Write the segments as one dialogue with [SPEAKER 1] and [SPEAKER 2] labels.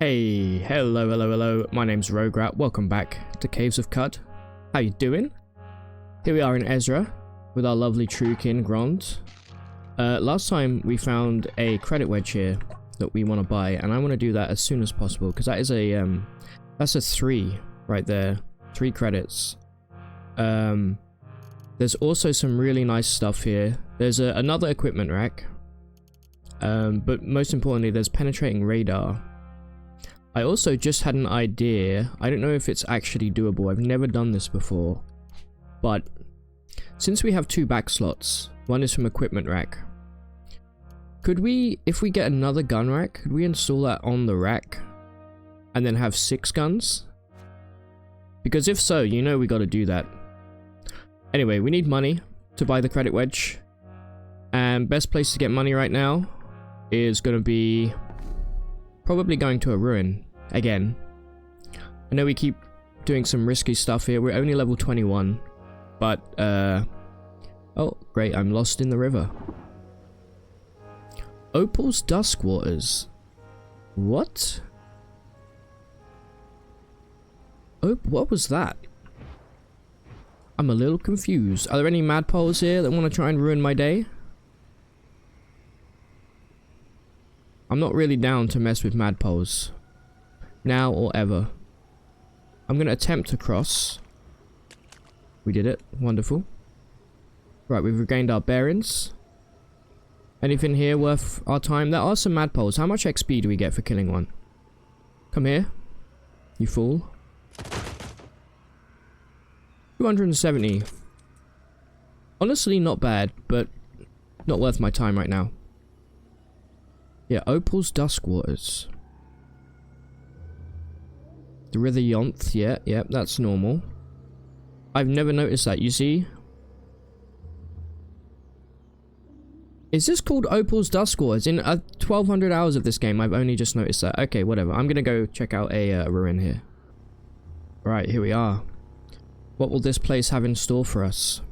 [SPEAKER 1] Hey, hello, my name's Roguelike. Welcome back to Caves of Cud. How you doing? Here we are in Ezra with our lovely Truekin Grond. Last time we found a credit wedge here that we want to buy, and I want to do that as soon as possible because that is a that's a 3 right there, 3 credits. There's also some really nice stuff here. There's another equipment rack, but most importantly, there's penetrating radar. I also just had an idea. I don't know if it's actually doable. I've never done this before. But since we have 2 back slots, one is from equipment rack. Could we, if we get another gun rack, could we install that on the rack and then have 6 guns? Because if so, you know we got to do that. Anyway, we need money to buy the credit wedge. And best place to get money right now is going to be probably going to a ruin again. I know we keep doing some risky stuff here. We're only level 21, but oh great, I'm lost in the river. Opal's Dusk Waters. What? Oh, what was that? I'm a little confused. Are there any madpoles here that want to try and ruin my day? I'm not really down to mess with madpoles. Now or ever. I'm going to attempt to cross. We did it. Wonderful. Right, we've regained our bearings. Anything here worth our time? There are some madpoles. How much XP do we get for killing one? Come here, you fool. 270. Honestly, not bad, but not worth my time right now. Yeah, Opal's Dusk Waters. The River Yonth, yeah, that's normal. I've never noticed that, you see? Is this called Opal's Dusk Waters? In 1200 hours of this game, I've only just noticed that. Okay, whatever. I'm gonna go check out a ruin here. Right, here we are. What will this place have in store for us?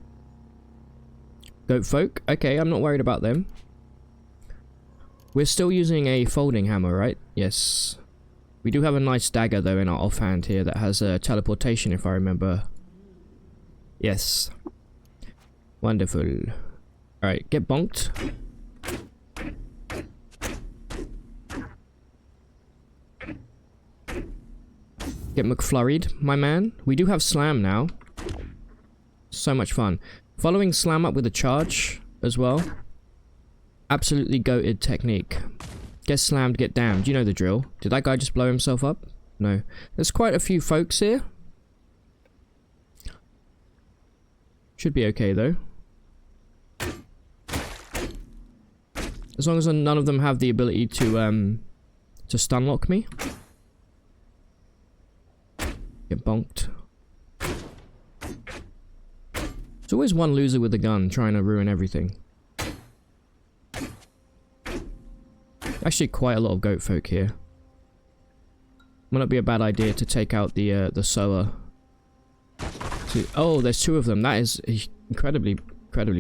[SPEAKER 1] Goat folk? Okay, I'm not worried about them. We're still using a folding hammer, right? Yes. We do have a nice dagger, though, in our offhand here that has teleportation, if I remember. Yes. Wonderful. Alright, get bonked. Get McFlurried, my man. We do have Slam now. So much fun. Following Slam up with a charge as well. Absolutely goated technique. Get slammed, get damned. You know the drill. Did that guy just blow himself up? No. There's quite a few folks here. Should be okay though. As long as none of them have the ability to stun lock me. Get bonked. There's always one loser with a gun trying to ruin everything. Actually, quite a lot of goat folk here. Might not be a bad idea to take out the sower. Oh, there's 2 of them. That is incredibly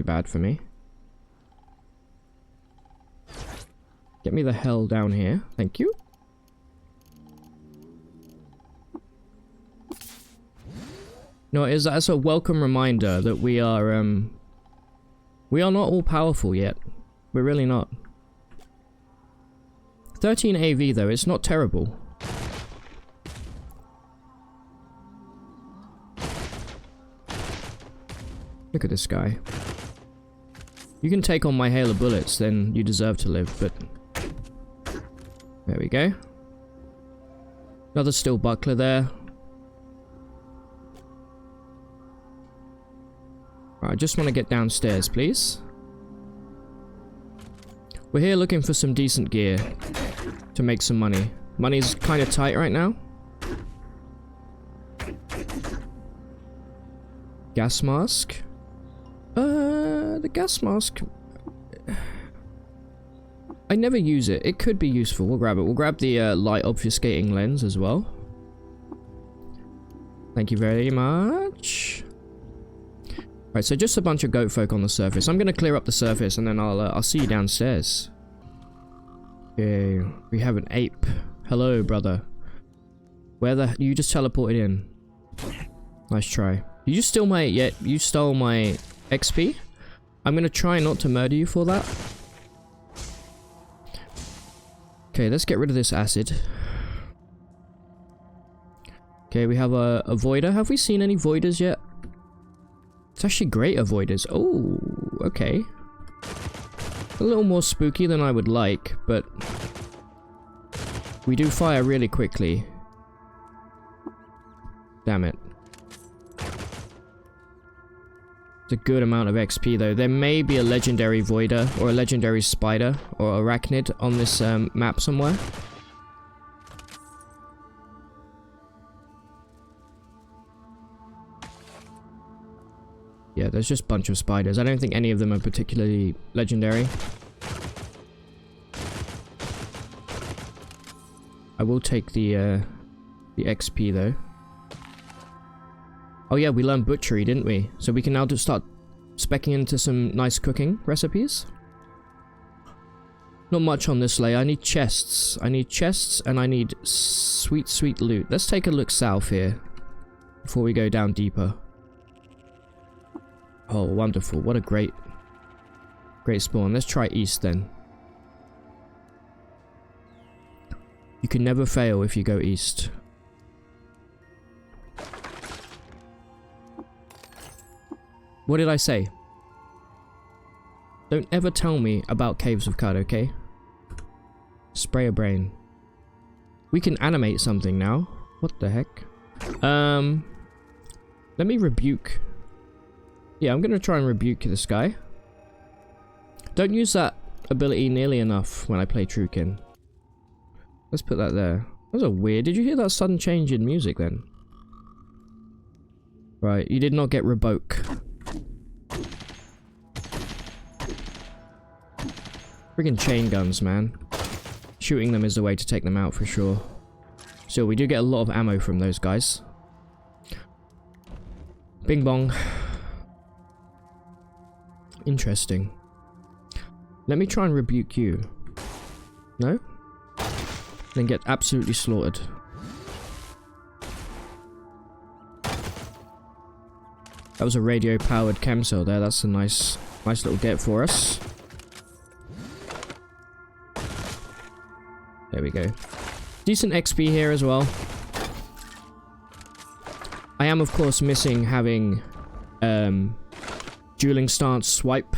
[SPEAKER 1] bad for me. Get me the hell down here. Thank you. No, that's a welcome reminder that we are not all powerful yet. We're really not. 13 AV though, it's not terrible. Look at this guy. You can take on my hail of bullets, then you deserve to live, but... There we go. Another steel buckler there. Right, I just want to get downstairs, please. We're here looking for some decent gear to make some money. Money's kind of tight right now. Gas mask? The gas mask... I never use it. It could be useful. We'll grab it. We'll grab the light obfuscating lens as well. Thank you very much. Right, so just a bunch of goat folk on the surface. I'm gonna clear up the surface and then I'll see you downstairs. Okay, we have an ape. Hello, brother. Where the... You just teleported in. Nice try. You stole my... Yeah, you stole my XP? I'm gonna try not to murder you for that. Okay, let's get rid of this acid. Okay, we have a voider. Have we seen any voiders yet? It's actually great avoiders. Oh, okay. A little more spooky than I would like, but we do fire really quickly. Damn it. It's a good amount of XP though. There may be a legendary voider or a legendary spider or arachnid on this map somewhere. Yeah, there's just a bunch of spiders. I don't think any of them are particularly legendary. I will take the XP though. Oh yeah, we learned butchery, didn't we? So we can now just start speccing into some nice cooking recipes. Not much on this layer. I need chests. I need chests and I need sweet, sweet loot. Let's take a look south here before we go down deeper. Oh, wonderful. What a great spawn. Let's try east then. You can never fail if you go east. What did I say? Don't ever tell me about Caves of Cud, okay? Spray a brain. We can animate something now. What the heck? Let me rebuke. Yeah, I'm gonna try and rebuke this guy. Don't use that ability nearly enough when I play Trukin. Let's put that there. That was a weird... Did you hear that sudden change in music then? Right, you did not get revoke. Friggin' chain guns, man. Shooting them is the way to take them out for sure. So we do get a lot of ammo from those guys. Bing bong. Interesting. Let me try and rebuke you. No? Then get absolutely slaughtered. That was a radio-powered chem cell there. That's a nice little get for us. There we go. Decent XP here as well. I am, of course, missing having dueling stance swipe.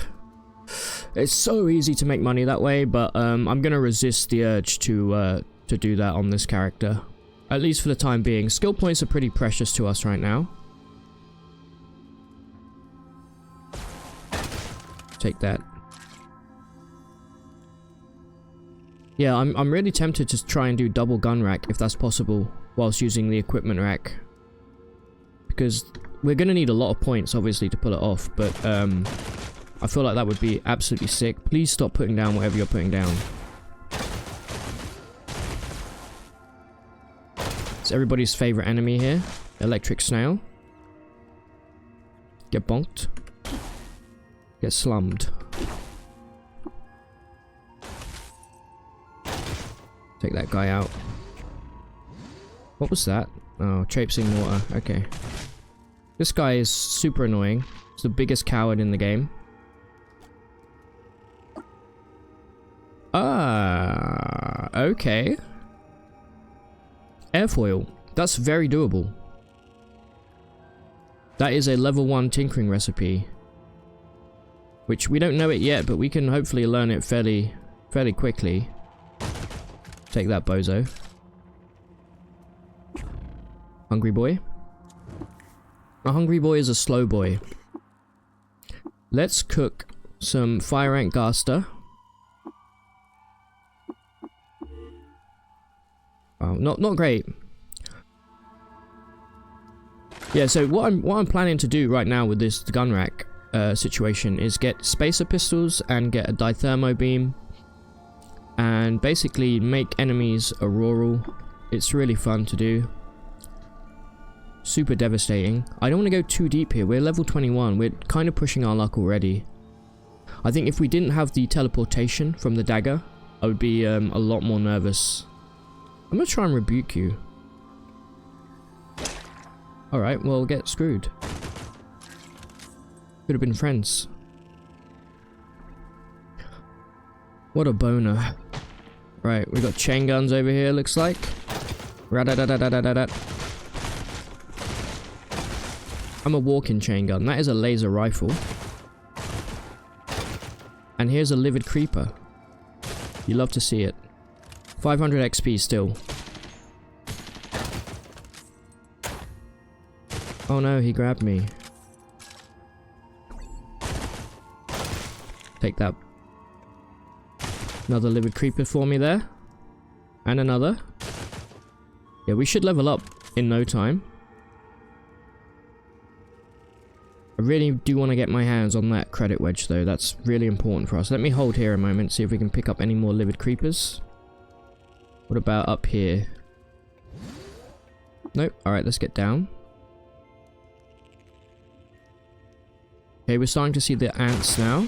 [SPEAKER 1] It's so easy to make money that way, but I'm gonna resist the urge to do that on this character. At least for the time being. Skill points are pretty precious to us right now. Take that. Yeah, I'm really tempted to try and do double gun rack if that's possible whilst using the equipment rack. Because we're gonna need a lot of points obviously to pull it off, but I feel like that would be absolutely sick. Please stop putting down whatever you're putting down. It's everybody's favorite enemy here. Electric snail. Get bonked. Get slummed. Take that guy out. What was that? Oh, traipsing water. Okay. This guy is super annoying. He's the biggest coward in the game. Ah, okay. Airfoil. That's very doable. That is a level 1 tinkering recipe. Which we don't know it yet, but we can hopefully learn it fairly quickly. Take that, bozo. Hungry boy. A hungry boy is a slow boy. Let's cook some fire ant gaster. Oh, not great. Yeah, so what I'm planning to do right now with this gun rack situation is get spacer pistols and get a dithermo beam and basically make enemies auroral. It's really fun to do. Super devastating. I don't want to go too deep here. We're level 21. We're kind of pushing our luck already. I think if we didn't have the teleportation from the dagger, I would be a lot more nervous. I'm gonna try and rebuke you. Alright, well, get screwed. Could have been friends. What a boner. Right, we got chain guns over here, looks like. Radadadadadadad. I'm a walking chain gun. That is a laser rifle. And here's a livid creeper. You love to see it. 500 XP still. Oh no, he grabbed me. Take that. Another livid creeper for me there. And another. Yeah, we should level up in no time. I really do want to get my hands on that credit wedge though. That's really important for us. Let me hold here a moment, see if we can pick up any more livid creepers. What about up here? Nope. Alright, let's get down. Okay, we're starting to see the ants now.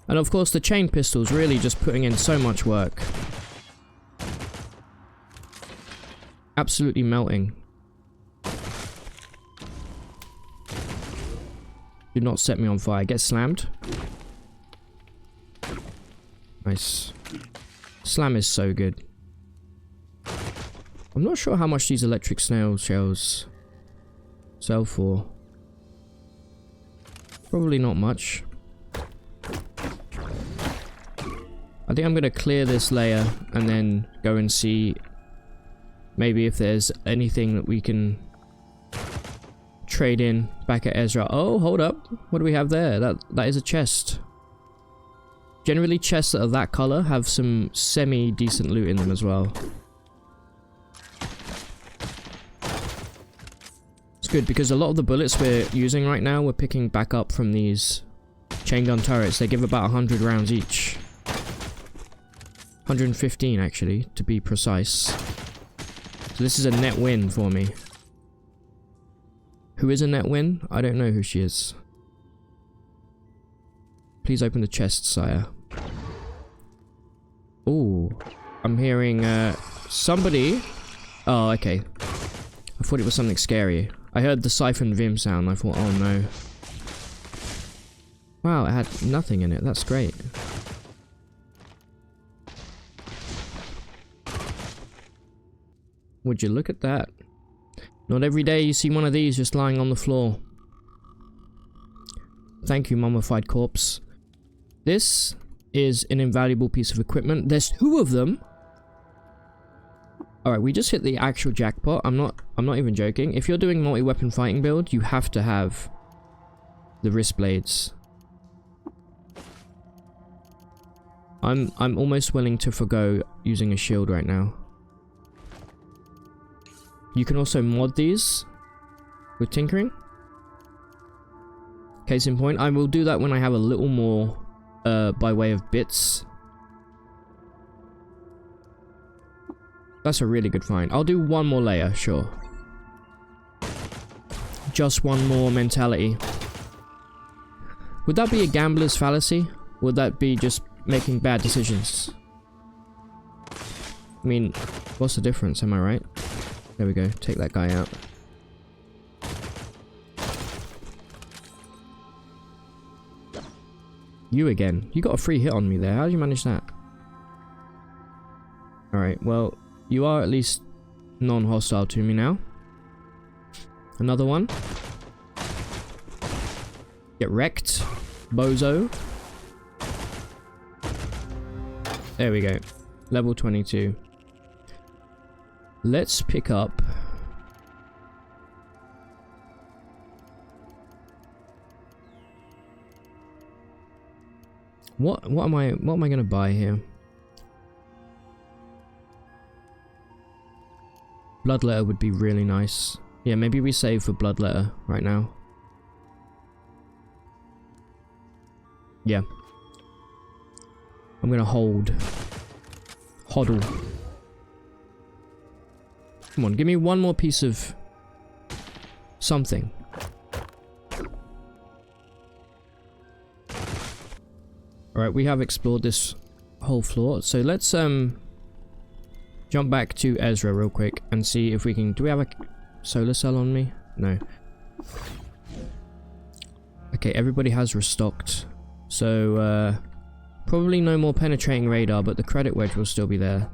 [SPEAKER 1] And of course the chain pistol's really just putting in so much work. Absolutely melting. Do not set me on fire. Get slammed. Nice. Slam is so good. I'm not sure how much these electric snail shells sell for. Probably not much. I think I'm going to clear this layer and then go and see maybe if there's anything that we can trade in back at Ezra. Oh, hold up. What do we have there? That is a chest. Generally, chests that are that color have some semi-decent loot in them as well. It's good because a lot of the bullets we're using right now, we're picking back up from these chain gun turrets. They give about 100 rounds each. 115 actually, to be precise. So this is a net win for me. Who is a net win? I don't know who she is. Please open the chest, sire. Ooh. I'm hearing, somebody... Oh, okay. I thought it was something scary. I heard the siphon Vim sound. I thought, oh no. Wow, it had nothing in it. That's great. Would you look at that? Not every day you see one of these just lying on the floor. Thank you, mummified corpse. This is an invaluable piece of equipment. There's 2 of them. Alright, we just hit the actual jackpot. I'm not even joking. If you're doing multi-weapon fighting build, you have to have the wrist blades. I'm almost willing to forgo using a shield right now. You can also mod these with tinkering. Case in point, I will do that when I have a little more by way of bits. That's a really good find. I'll do one more layer, sure. Just one more mentality. Would that be a gambler's fallacy? Would that be just making bad decisions? I mean, what's the difference, am I right? There we go, take that guy out. You again. You got a free hit on me there. How did you manage that? Alright, well, you are at least non-hostile to me now. Another one. Get wrecked, bozo. There we go. Level 22. Let's pick up... What am I gonna buy here? Bloodletter would be really nice. Yeah, maybe we save for Bloodletter right now. Yeah. I'm gonna hold. Hoddle. Come on, give me one more piece of something. Alright, we have explored this whole floor, so let's jump back to Ezra real quick and see if we can... Do we have a solar cell on me? No. Okay, everybody has restocked. So, probably no more penetrating radar, but the credit wedge will still be there.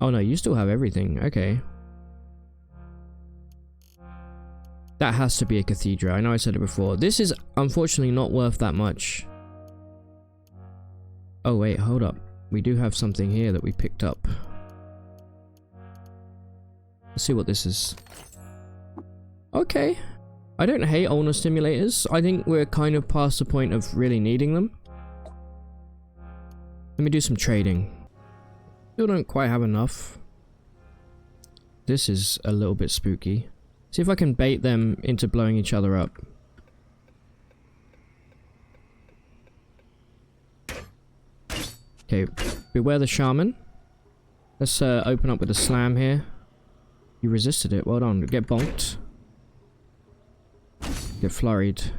[SPEAKER 1] Oh no, you still have everything. Okay. That has to be a cathedra. I know I said it before. This is unfortunately not worth that much. Oh wait, hold up. We do have something here that we picked up. Let's see what this is. Okay. I don't hate ulnar stimulators. I think we're kind of past the point of really needing them. Let me do some trading. Still don't quite have enough. This is a little bit spooky. See if I can bait them into blowing each other up. Okay, beware the shaman. Let's open up with a slam here. You resisted it, well done. Get bonked. Get flurried.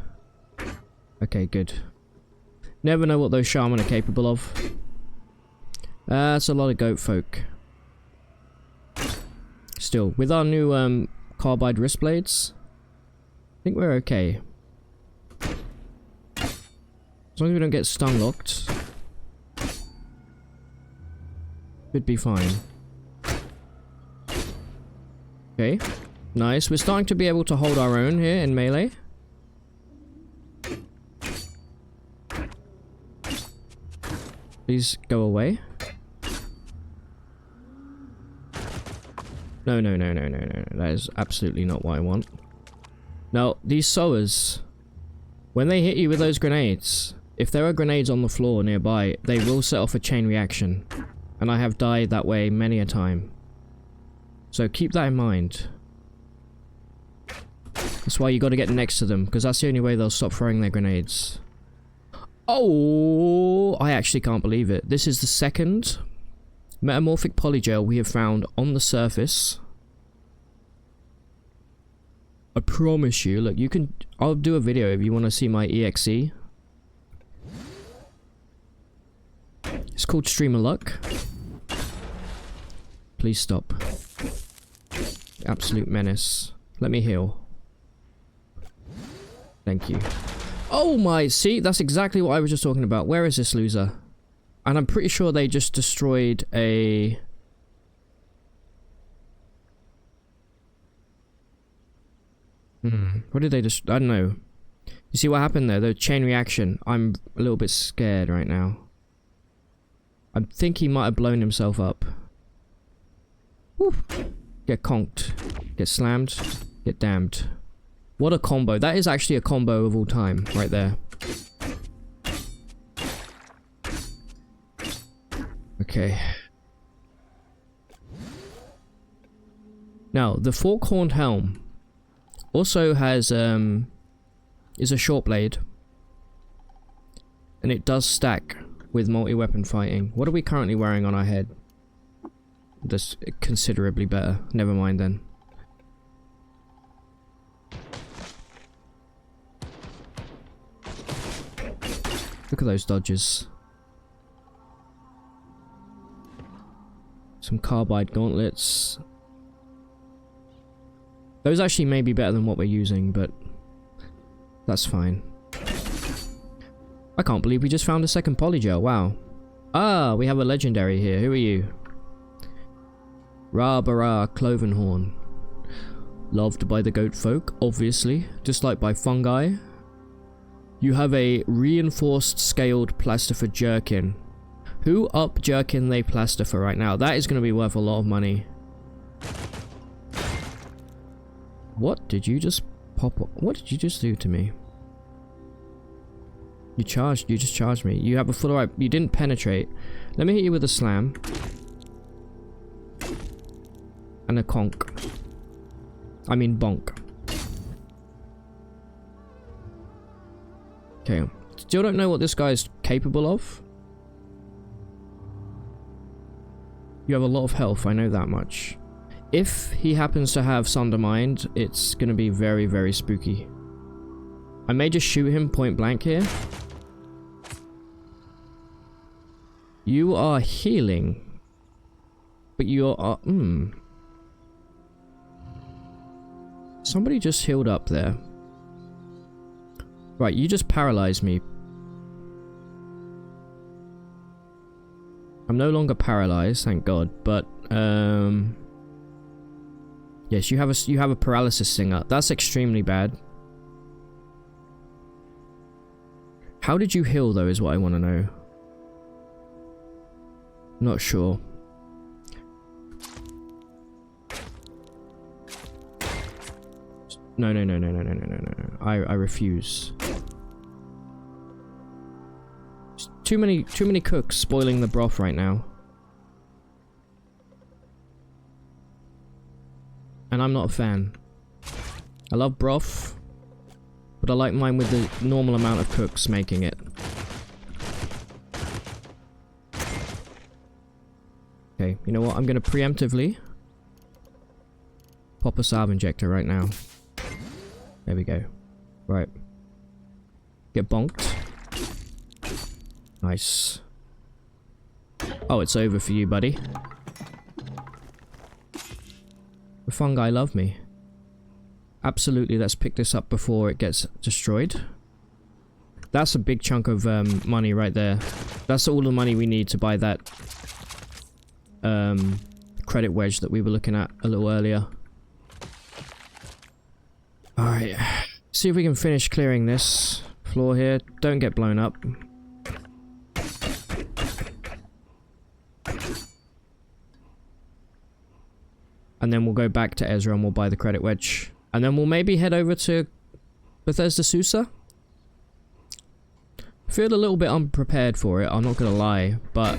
[SPEAKER 1] Okay, good. Never know what those shaman are capable of. That's a lot of goat folk. Still, with our new carbide wrist blades, I think we're okay. As long as we don't get stun locked, should be fine. Okay, nice. We're starting to be able to hold our own here in melee. Please go away. No, no, no, no, no, no. That is absolutely not what I want. Now, these sowers, when they hit you with those grenades, if there are grenades on the floor nearby, they will set off a chain reaction. And I have died that way many a time. So keep that in mind. That's why you got to get next to them, because that's the only way they'll stop throwing their grenades. Oh, I actually can't believe it. This is the second metamorphic polygel we have found on the surface. I promise you, look, you can... I'll do a video if you want to see my EXE. It's called Stream of Luck. Please stop. Absolute menace. Let me heal. Thank you. Oh my, see, that's exactly what I was just talking about. Where is this loser? And I'm pretty sure they just destroyed a... What did they just... I don't know. You see what happened there? The chain reaction. I'm a little bit scared right now. I think he might have blown himself up. Woo. Get conked. Get slammed. Get damned. What a combo. That is actually a combo of all time, right there. Okay. Now, the fork-horned helm also has, is a short blade. And it does stack with multi-weapon fighting. What are we currently wearing on our head? That's considerably better. Never mind then. Look at those dodges. Some carbide gauntlets. Those actually may be better than what we're using, but that's fine. I can't believe we just found a second polygel. Wow. Ah, we have a legendary here. Who are you? Ra-bara Clovenhorn. Loved by the goat folk, obviously. Disliked by fungi. You have a reinforced scaled plastifer jerkin. Who up jerkin they plastifer right now? That is going to be worth a lot of money. What did you just pop up? What did you just do to me? You just charged me. You have a full right. You didn't penetrate. Let me hit you with a slam. And a conk. I mean bonk. Okay. Still don't know what this guy's capable of. You have a lot of health, I know that much. If he happens to have Sunder Mind, it's gonna be very, very spooky. I may just shoot him point blank here. You are healing. But you are... Somebody just healed up there. Right, you just paralyzed me. I'm no longer paralyzed, thank God, but yes, you have a paralysis singer. That's extremely bad. How did you heal though is what I want to know. Not sure. No. I refuse. Too many cooks spoiling the broth right now. And I'm not a fan. I love broth, but I like mine with the normal amount of cooks making it. Okay, you know what? I'm gonna preemptively pop a salve injector right now. There we go. Right. Get bonked. Nice. Oh, it's over for you, buddy. The fungi love me. Absolutely, let's pick this up before it gets destroyed. That's a big chunk of money right there. That's all the money we need to buy that credit wedge that we were looking at a little earlier. Alright, see if we can finish clearing this floor here. Don't get blown up. And then we'll go back to Ezra and we'll buy the credit wedge. And then we'll maybe head over to Bethesda Susa. Feel a little bit unprepared for it, I'm not gonna lie. But,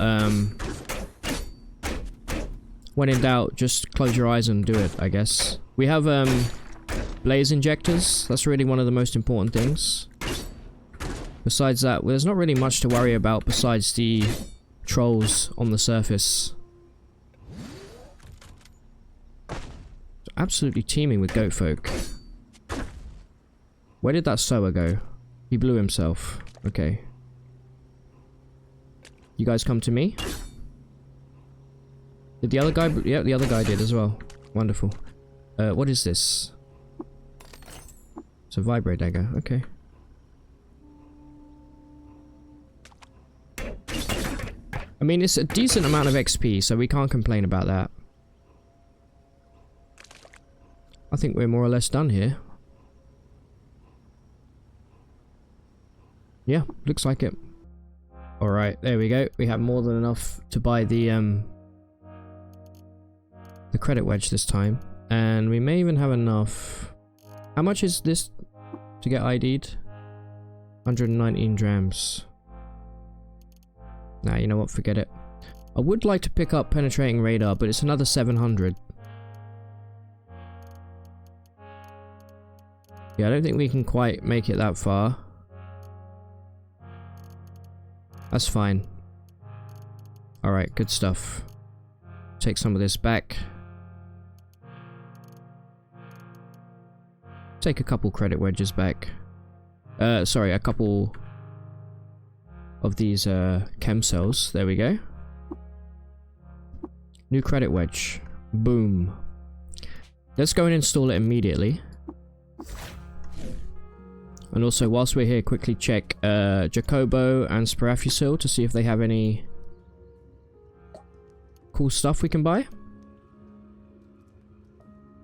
[SPEAKER 1] when in doubt, just close your eyes and do it, I guess. We have, blaze injectors. That's really one of the most important things. Besides that, well, there's not really much to worry about besides the trolls on the surface. Absolutely teeming with goat folk. Where did that sower go? He blew himself. Okay. You guys come to me? Did the other guy... Yeah, the other guy did as well. Wonderful. What is this? It's a vibro dagger. Okay. I mean, it's a decent amount of XP, so we can't complain about that. I think we're more or less done here. Yeah, looks like it. Alright, there we go. We have more than enough to buy the credit wedge this time. And we may even have enough... How much is this to get ID'd? 119 drams. Nah, you know what? Forget it. I would like to pick up penetrating radar, but it's another 700. Yeah, I don't think we can quite make it that far. That's fine. Alright, good stuff. Take some of this back. Take a couple credit wedges back. Sorry, a couple of these chem cells. There we go. New credit wedge. Boom. Let's go and install it immediately. And also, whilst we're here, quickly check Jacobo and Sparafusil to see if they have any cool stuff we can buy.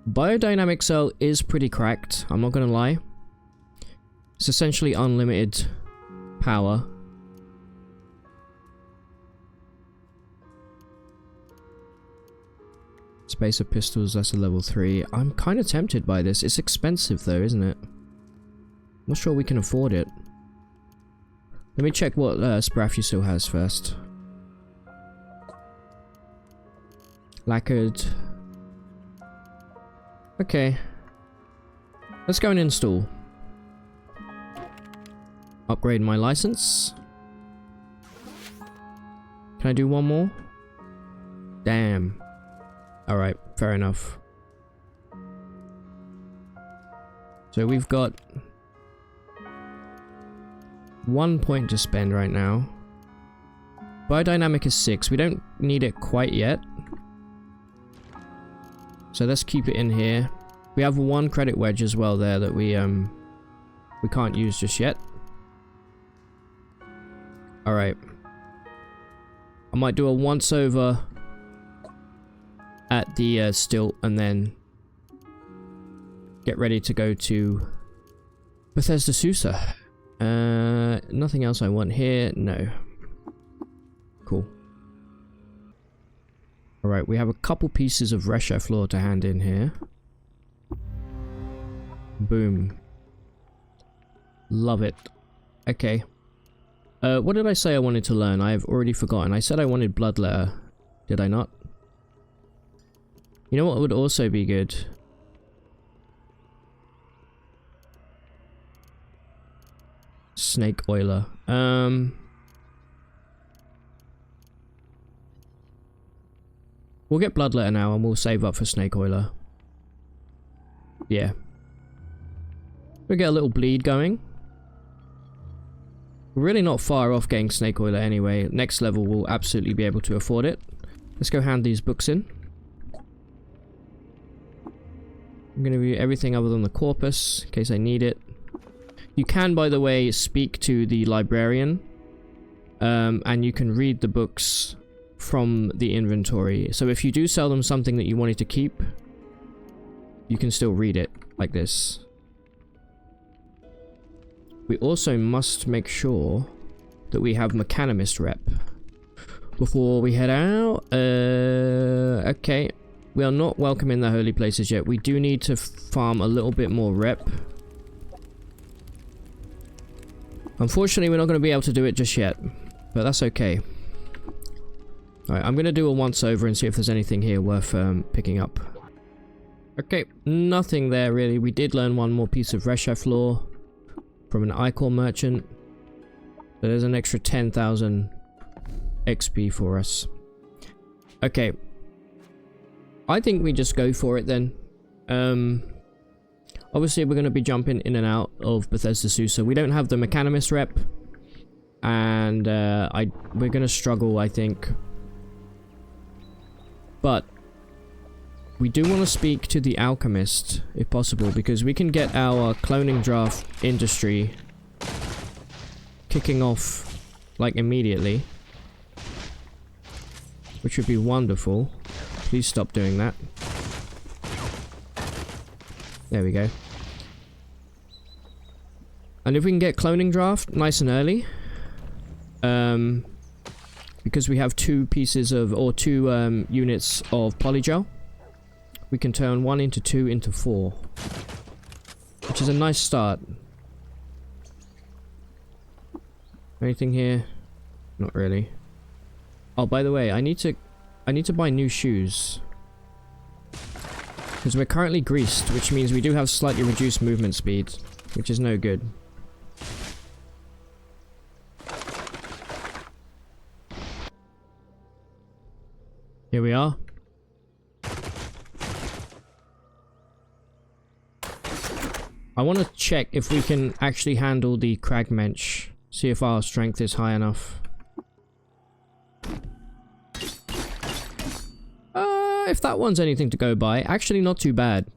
[SPEAKER 1] Biodynamic cell is pretty cracked, I'm not gonna lie. It's essentially unlimited power. Spacer pistols, that's a level 3. I'm kind of tempted by this. It's expensive though, isn't it? Not sure we can afford it. Let me check what Sparafusil has first. Lacquered. Okay. Let's go and install. Upgrade my license. Can I do one more? Damn. Alright, fair enough. So we've got 1 point to spend right now. Biodynamic is 6. We don't need it quite yet. So let's keep it in here. We have 1 credit wedge as well there that we can't use just yet. Alright. I might do a once over at the stilt and then get ready to go to Bethesda Susa. Nothing else I want here? No. Cool. Alright, we have a couple pieces of Resha floor to hand in here. Boom. Love it. Okay. What did I say I wanted to learn? I've already forgotten. I said I wanted Bloodletter. Did I not? You know what would also be good? Snake Oiler. We'll get Bloodletter now and we'll save up for Snake Oiler. Yeah. We'll get a little bleed going. We're really not far off getting Snake Oiler anyway. Next level we'll absolutely be able to afford it. Let's go hand these books in. I'm going to do everything other than the corpus, in case I need it. You can, by the way, speak to the librarian. And you can read the books from the inventory. So if you do sell them something that you wanted to keep, you can still read it, like this. We also must make sure that we have Mechanimist rep before we head out. Okay. We are not welcome in the holy places yet. We do need to farm a little bit more rep. Unfortunately, we're not going to be able to do it just yet, but that's okay. Alright, I'm going to do a once over and see if there's anything here worth picking up. Okay, nothing there really. We did learn 1 more piece of Resha floor from an Ichor merchant. So there's an extra 10,000 XP for us. Okay. I think we just go for it then. Obviously we're going to be jumping in and out of Bethesda Susa. We don't have the Mechanimist rep. And we're going to struggle, I think. But we do want to speak to the alchemist, if possible, because we can get our cloning draft industry kicking off, like, immediately. Which would be wonderful. Please stop doing that. There we go. And if we can get cloning draft nice and early, because we have 2 pieces of, or 2 units of polygel, we can turn 1 into 2 into 4, which is a nice start. Anything here? Not really. Oh, by the way, I need to buy new shoes, because we're currently greased, which means we do have slightly reduced movement speed, which is no good. Here we are. I want to check if we can actually handle the Cragmensch. See if our strength is high enough. If that one's anything to go by. Actually, not too bad.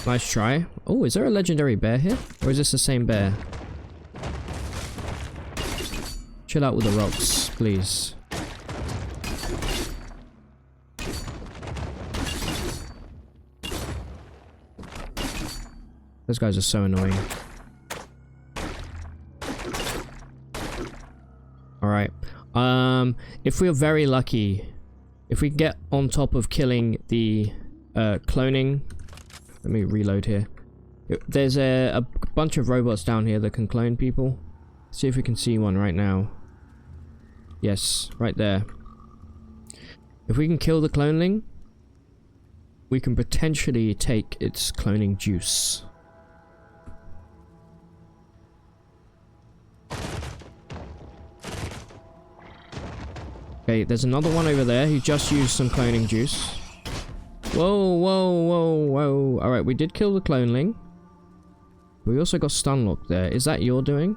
[SPEAKER 1] Nice try. Oh, is there a legendary bear here? Or is this the same bear? Chill out with the rocks, please. Those guys are so annoying. Alright. If we're very lucky, if we get on top of killing the cloning... Let me reload here. There's a bunch of robots down here that can clone people. See if we can see one right now. Yes, right there. If we can kill the cloneling, we can potentially take its cloning juice. Okay, there's another one over there who just used some cloning juice. Whoa, whoa, whoa, whoa. Alright, we did kill the cloneling. We also got stun locked there. Is that your doing?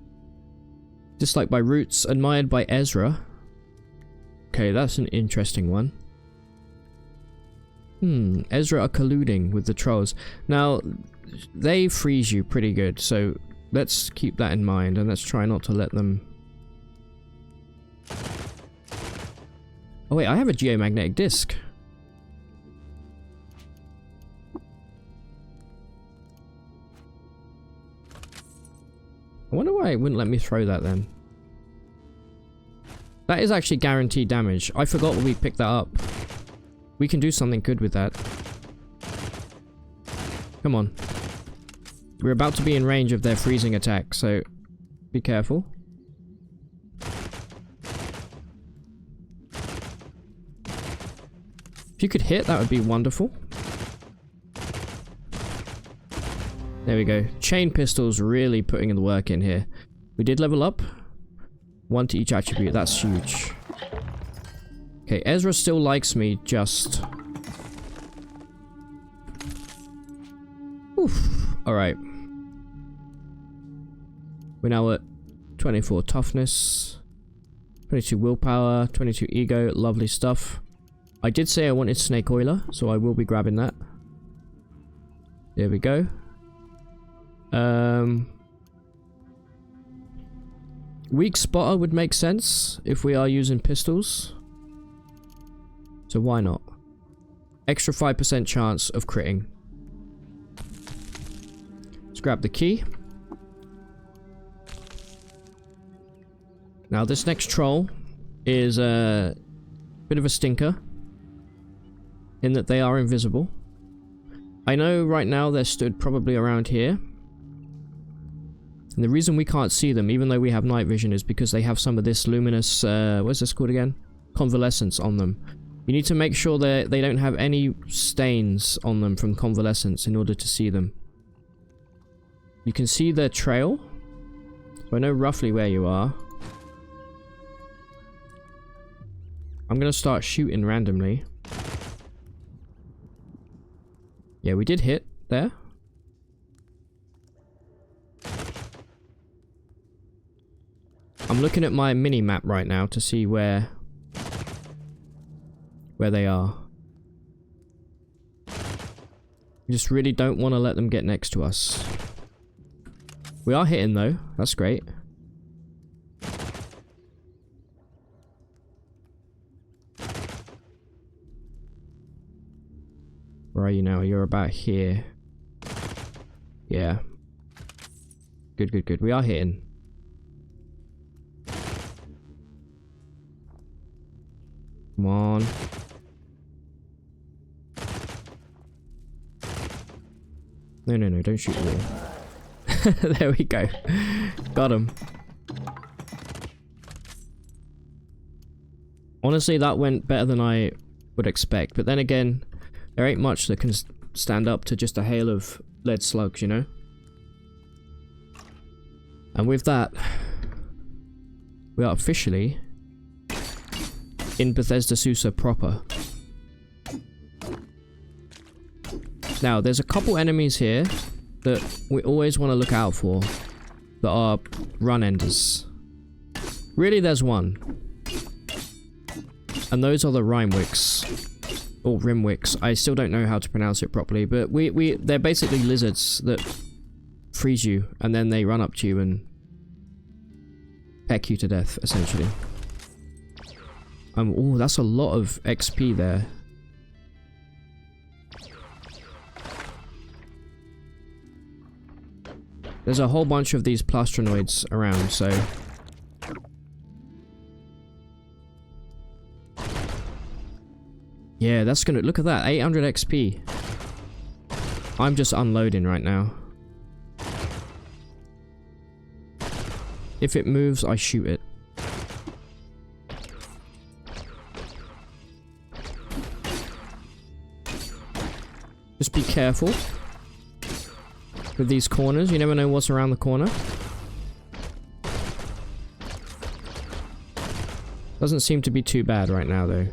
[SPEAKER 1] Disliked by Roots, admired by Ezra. Okay, that's an interesting one. Ezra are colluding with the trolls. Now, they freeze you pretty good, so let's keep that in mind, and let's try not to let them... Oh wait, I have a geomagnetic disc. I wonder why it wouldn't let me throw that then. That is actually guaranteed damage. I forgot we picked that up. We can do something good with that. Come on. We're about to be in range of their freezing attack, so be careful. If you could hit, that would be wonderful. There we go. Chain pistols really putting in the work in here. We did level up. 1 to each attribute. That's huge. Okay, Ezra still likes me, just... Oof. Alright. We're now at 24 toughness. 22 willpower. 22 ego. Lovely stuff. I did say I wanted Snake Oiler, so I will be grabbing that. There we go. Weak spotter would make sense if we are using pistols. So why not? Extra 5% chance of critting. Let's grab the key. Now this next troll is a bit of a stinker in that they are invisible. I know right now they're stood probably around here. And the reason we can't see them, even though we have night vision, is because they have some of this luminous, what's this called again? Convalescence on them. You need to make sure that they don't have any stains on them from convalescence in order to see them. You can see their trail. So I know roughly where you are. I'm going to start shooting randomly. Yeah, we did hit there. I'm looking at my mini-map right now to see where they are. We just really don't want to let them get next to us. We are hitting though, that's great. Where are you now? You're about here. Yeah. Good, good, good. We are hitting. Come on. No, no, no, don't shoot the wall. There we go. Got him. Honestly, that went better than I would expect. But then again, there ain't much that can stand up to just a hail of lead slugs, you know? And with that, we are officially in Bethesda Susa proper. Now, there's a couple enemies here that we always want to look out for that are run enders. Really, there's one. And those are the Rhymwicks. Or Rimwicks. I still don't know how to pronounce it properly, but they're basically lizards that freeze you, and then they run up to you and peck you to death, essentially. Oh, that's a lot of XP there. There's a whole bunch of these plastronoids around, so... Yeah, that's gonna... Look at that, 800 XP. I'm just unloading right now. If it moves, I shoot it. Just be careful with these corners. You never know what's around the corner. Doesn't seem to be too bad right now, though.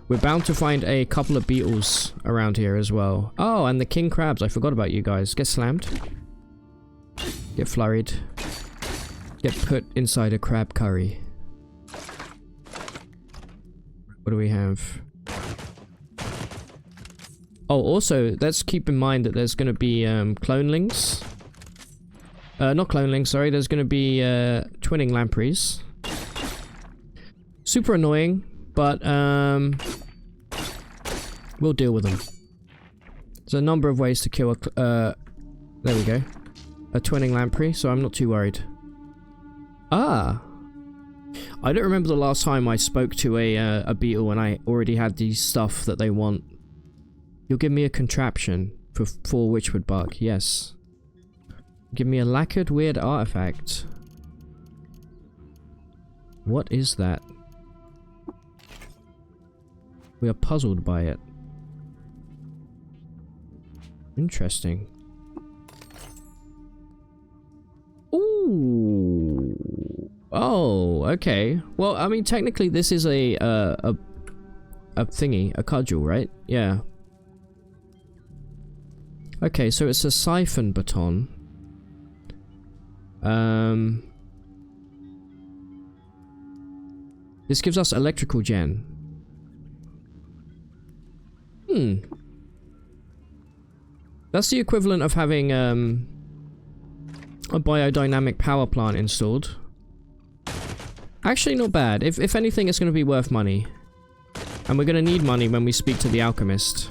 [SPEAKER 1] We're bound to find a couple of beetles around here as well. Oh, and the king crabs. I forgot about you guys. Get slammed. Get flurried. Get put inside a crab curry. What do we have? Oh, also, let's keep in mind that there's going to be clonelings. Not clonelings, sorry. There's going to be twinning lampreys. Super annoying, but we'll deal with them. There's a number of ways to kill a... there we go. A twinning lamprey, so I'm not too worried. Ah! I don't remember the last time I spoke to a beetle and I already had the stuff that they want. You'll give me a contraption for 4 Witchwood bark, yes. Give me a lacquered weird artifact. What is that? We are puzzled by it. Interesting. Ooh. Oh, okay. Well, I mean, technically this is a thingy, a cudgel, right? Yeah. Okay, so it's a siphon baton. This gives us electrical gen. That's the equivalent of having a biodynamic power plant installed. Actually, not bad. If anything, it's going to be worth money. And we're going to need money when we speak to the alchemist.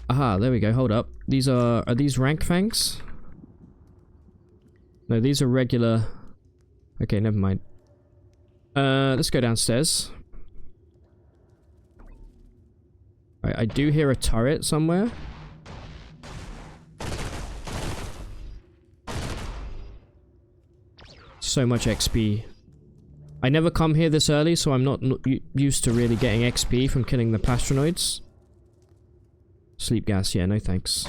[SPEAKER 1] Aha, there we go. Hold up. These are these rank fangs? No, these are regular. Okay, never mind. Let's go downstairs. Right, I do hear a turret somewhere. So much XP. I never come here this early, so I'm not used to really getting XP from killing the plastronoids. Sleep gas, yeah, no thanks.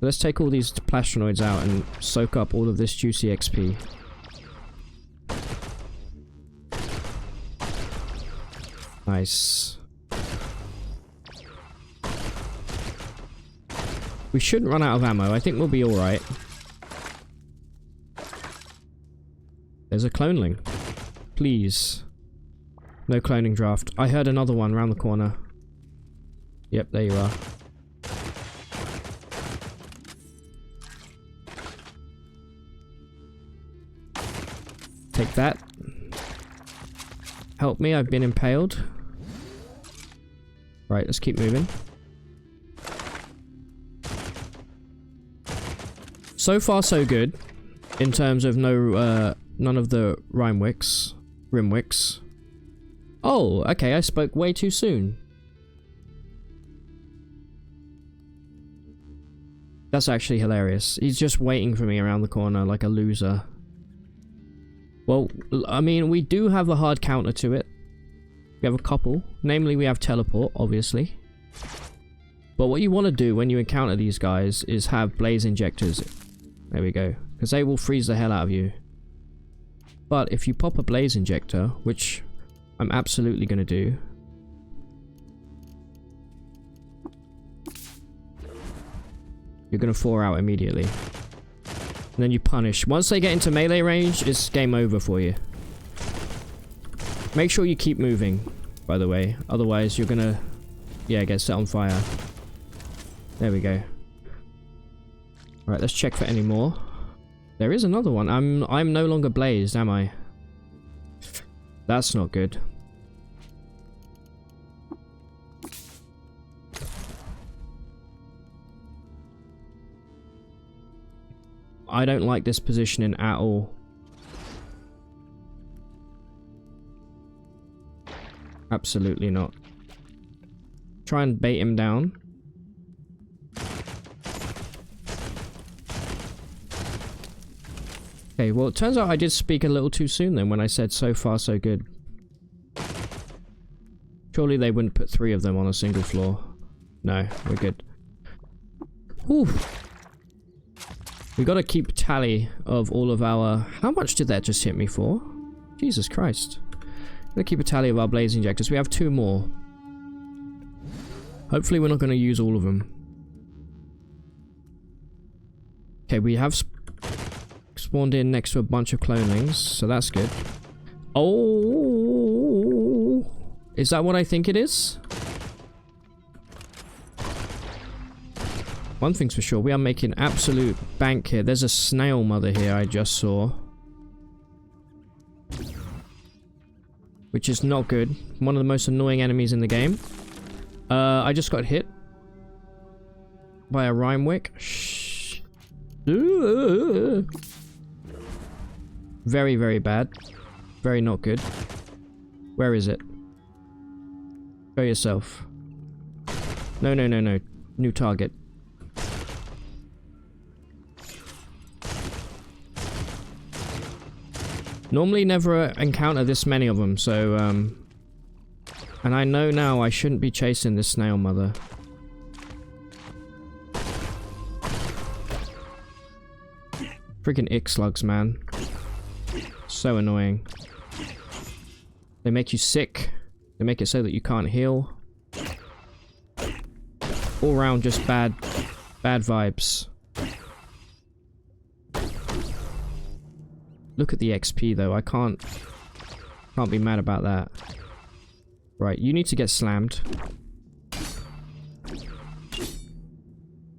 [SPEAKER 1] Let's take all these plastronoids out and soak up all of this juicy XP. Nice. We shouldn't run out of ammo. I think we'll be alright. There's a cloneling. Please. No cloning draft. I heard another one round the corner. Yep, there you are. Take that. Help me, I've been impaled. Right, let's keep moving. So far, so good. In terms of none of the Rimwicks. Oh, okay, I spoke way too soon. That's actually hilarious. He's just waiting for me around the corner like a loser. Well, I mean, we do have a hard counter to it. We have a couple. Namely, we have teleport, obviously. But what you want to do when you encounter these guys is have blaze injectors. There we go. Because they will freeze the hell out of you. But if you pop a blaze injector, which I'm absolutely going to do. You're going to thaw out immediately. And then you punish. Once they get into melee range, it's game over for you. Make sure you keep moving, by the way. Otherwise, you're going to, yeah, get set on fire. There we go. Alright, let's check for any more. There is another one. I'm no longer blazed, am I? That's not good. I don't like this positioning at all. Absolutely not. Try and bait him down. Okay, well, it turns out I did speak a little too soon then when I said so far so good. Surely they wouldn't put 3 of them on a single floor. No, we're good. Whew. We gotta keep tally of all of our... How much did that just hit me for? Jesus Christ. Gotta keep a tally of our blaze injectors. We have 2 more. Hopefully we're not going to use all of them. Okay, we have spawned in next to a bunch of clonelings, so that's good. Oh, is that what I think it is? One thing's for sure, we are making absolute bank here. There's a snail mother here I just saw. Which is not good. One of the most annoying enemies in the game. I just got hit by a Rhymewick. Shh. Very, very bad. Very not good. Where is it? Show yourself. No, no, no, no. New target. Normally never encounter this many of them, so, and I know now I shouldn't be chasing this snail mother. Freaking ick slugs, man. So annoying. They make you sick. They make it so that you can't heal. All around just bad vibes. Look at the XP though, I can't be mad about that. Right, you need to get slammed.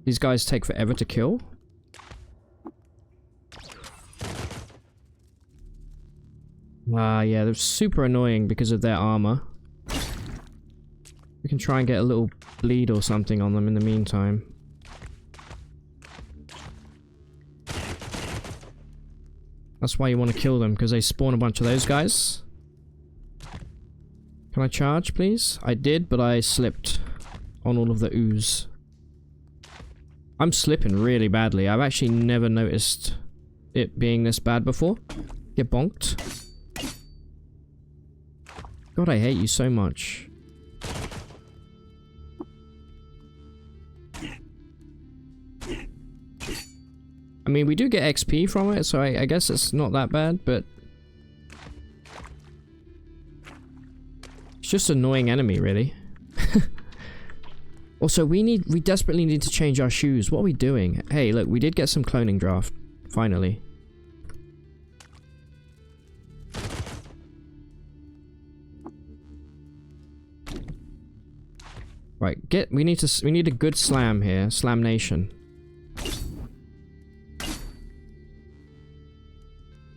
[SPEAKER 1] These guys take forever to kill. Yeah, they're super annoying because of their armor. We can try and get a little bleed or something on them in the meantime. That's why you want to kill them, because they spawn a bunch of those guys. Can I charge, please? I did, but I slipped on all of the ooze. I'm slipping really badly. I've actually never noticed it being this bad before. Get bonked. God, I hate you so much. I mean, we do get XP from it, so I guess it's not that bad, but... It's just an annoying enemy, really. Also, we desperately need to change our shoes. What are we doing? Hey, look, we did get some cloning draft. Finally. Right, we need a good slam here. Slam Nation.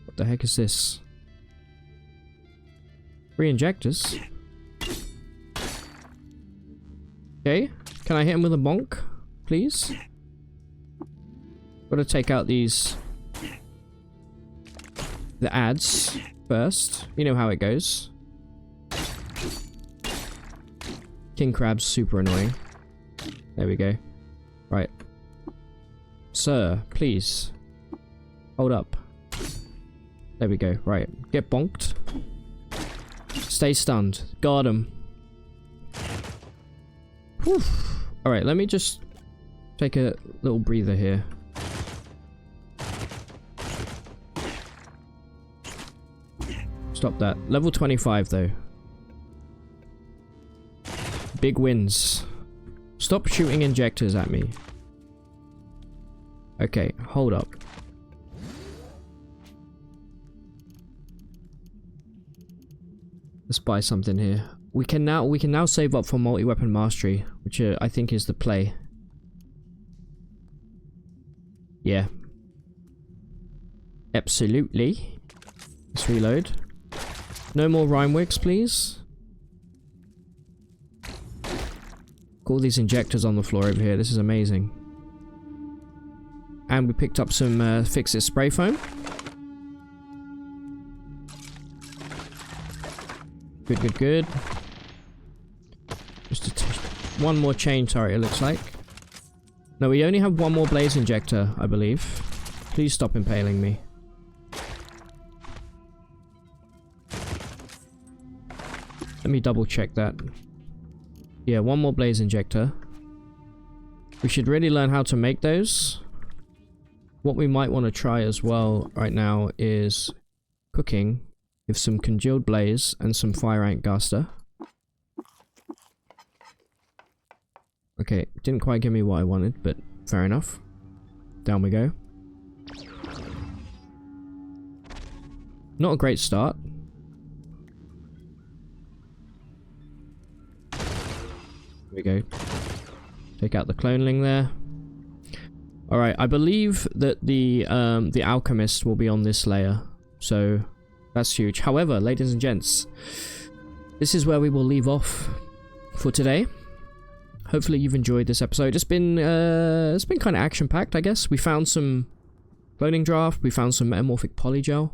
[SPEAKER 1] What the heck is this? 3 injectors. Okay, can I hit him with a bonk, please? Gotta take out the ads first. You know how it goes. King Crab's super annoying. There we go. Right. Sir, please. Hold up. There we go. Right. Get bonked. Stay stunned. Guard him. Whew. Alright, let me just take a little breather here. Stop that. Level 25 though. Big wins. Stop shooting injectors at me. Okay, hold up. Let's buy something here. We can now save up for multi-weapon mastery, which I think is the play. Yeah. Absolutely. Let's reload. No more Rhymewicks, please. All these injectors on the floor over here. This is amazing. And we picked up some Fix-It spray foam. Good, good, good. Just one more chain turret, it looks like. No, we only have one more blaze injector, I believe. Please stop impaling me. Let me double check that. Yeah, one more blaze injector. We should really learn how to make those. What we might want to try as well right now is cooking with some congealed blaze and some fire ant guster. Okay, didn't quite give me what I wanted, but fair enough. Down we go. Not a great start. Here we go. Take out the cloneling there. Alright, I believe that the alchemist will be on this layer. So, that's huge. However, ladies and gents, this is where we will leave off for today. Hopefully you've enjoyed this episode. It's been kind of action-packed, I guess. We found some cloning draft. We found some metamorphic polygel.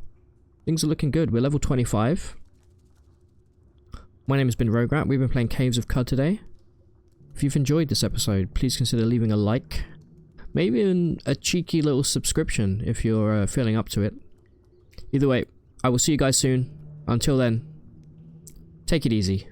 [SPEAKER 1] Things are looking good. We're level 25. My name has been Roguelike. We've been playing Caves of Cud today. If you've enjoyed this episode, please consider leaving a like. Maybe a cheeky little subscription if you're feeling up to it. Either way, I will see you guys soon. Until then, take it easy.